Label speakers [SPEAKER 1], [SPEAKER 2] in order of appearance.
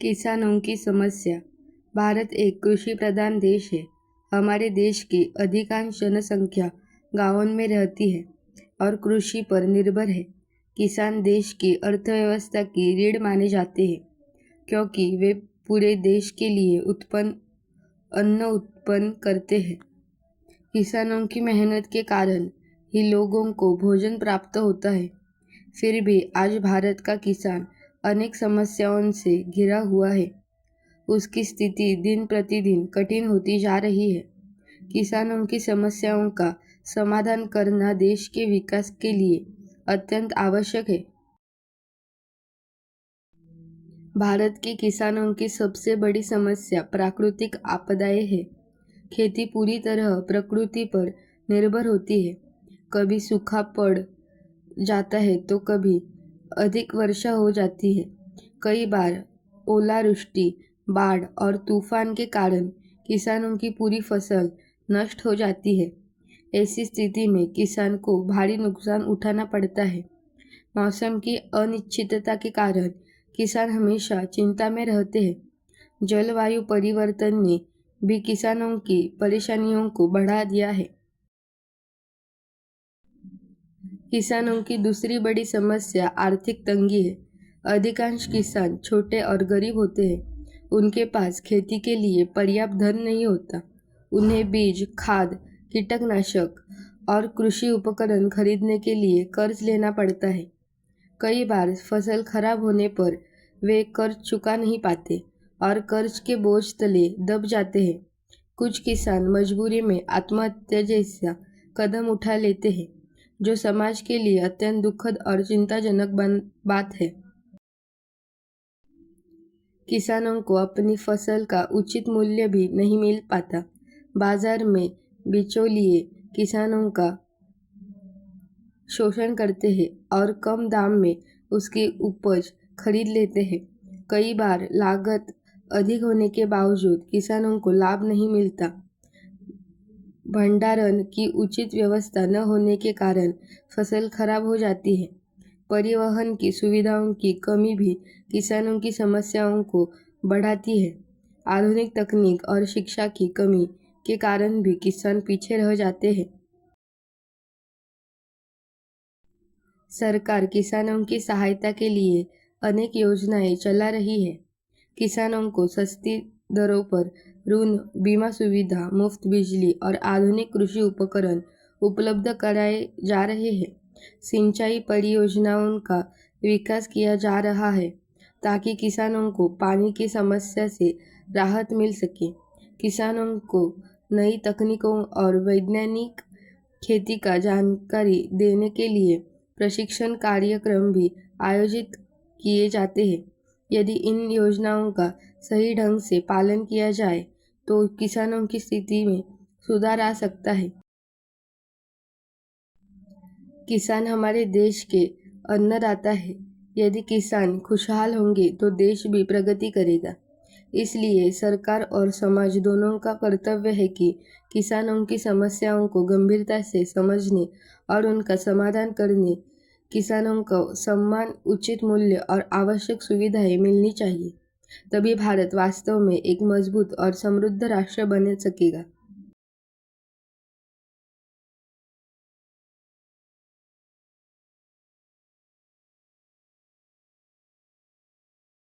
[SPEAKER 1] किसानों की समस्या। भारत एक कृषि प्रधान देश है। हमारे देश की अधिकांश जनसंख्या गांवों में रहती है और कृषि पर निर्भर है। किसान देश की अर्थव्यवस्था की रीढ़ माने जाते हैं क्योंकि वे पूरे देश के लिए अन्न उत्पन्न करते हैं। किसानों की मेहनत के कारण ही लोगों को भोजन प्राप्त होता है। फिर भी आज भारत का किसान अनेक समस्याओं से घिरा हुआ है। उसकी स्थिति दिन प्रतिदिन कठिन होती जा रही है। किसानों की समस्याओं का समाधान करना देश के विकास के लिए अत्यंत आवश्यक है। भारत के किसानों की सबसे बड़ी समस्या प्राकृतिक आपदाएं है। खेती पूरी तरह प्रकृति पर निर्भर होती है। कभी सूखा पड़ जाता है तो कभी अधिक वर्षा हो जाती है। कई बार ओलावृष्टि, बाढ़ और तूफान के कारण किसानों की पूरी फसल नष्ट हो जाती है। ऐसी स्थिति में किसान को भारी नुकसान उठाना पड़ता है। मौसम की अनिश्चितता के कारण किसान हमेशा चिंता में रहते हैं। जलवायु परिवर्तन ने भी किसानों की परेशानियों को बढ़ा दिया है। किसानों की दूसरी बड़ी समस्या आर्थिक तंगी है। अधिकांश किसान छोटे और गरीब होते हैं। उनके पास खेती के लिए पर्याप्त धन नहीं होता। उन्हें बीज, खाद, कीटनाशक और कृषि उपकरण खरीदने के लिए कर्ज लेना पड़ता है। कई बार फसल खराब होने पर वे कर्ज चुका नहीं पाते और कर्ज के बोझ तले दब जाते हैं। कुछ किसान मजबूरी में आत्महत्या जैसा कदम उठा लेते हैं, जो समाज के लिए अत्यंत दुखद और चिंताजनक बात है। किसानों को अपनी फसल का उचित मूल्य भी नहीं मिल पाता। बाजार में बिचौलिए किसानों का शोषण करते हैं और कम दाम में उसकी उपज खरीद लेते हैं। कई बार लागत अधिक होने के बावजूद किसानों को लाभ नहीं मिलता। भंडारण की उचित व्यवस्था न होने के कारण फसल खराब हो जाती है। परिवहन की सुविधाओं की कमी भी किसानों की समस्याओं को बढ़ाती है। आधुनिक तकनीक और शिक्षा की कमी के कारण भी किसान पीछे रह जाते हैं। सरकार किसानों की सहायता के लिए अनेक योजनाएं चला रही है। किसानों को सस्ती दरों पर ऋण, बीमा सुविधा, मुफ्त बिजली और आधुनिक कृषि उपकरण उपलब्ध कराए जा रहे हैं। सिंचाई परियोजनाओं का विकास किया जा रहा है ताकि किसानों को पानी की समस्या से राहत मिल सके। किसानों को नई तकनीकों और वैज्ञानिक खेती का जानकारी देने के लिए प्रशिक्षण कार्यक्रम भी आयोजित किए जाते हैं। यदि इन योजनाओं का सही ढंग से पालन किया जाए तो किसानों की स्थिति में सुधार आ सकता है। किसान हमारे देश के अन्नदाता है। यदि किसान खुशहाल होंगे तो देश भी प्रगति करेगा। इसलिए सरकार और समाज दोनों का कर्तव्य है कि किसानों की समस्याओं को गंभीरता से समझने और उनका समाधान करने। किसानों को सम्मान, उचित मूल्य और आवश्यक सुविधाएं मिलनी चाहिए। तभी भारत वास्तव में एक मजबूत और समृद्ध राष्ट्र बन सकेगा।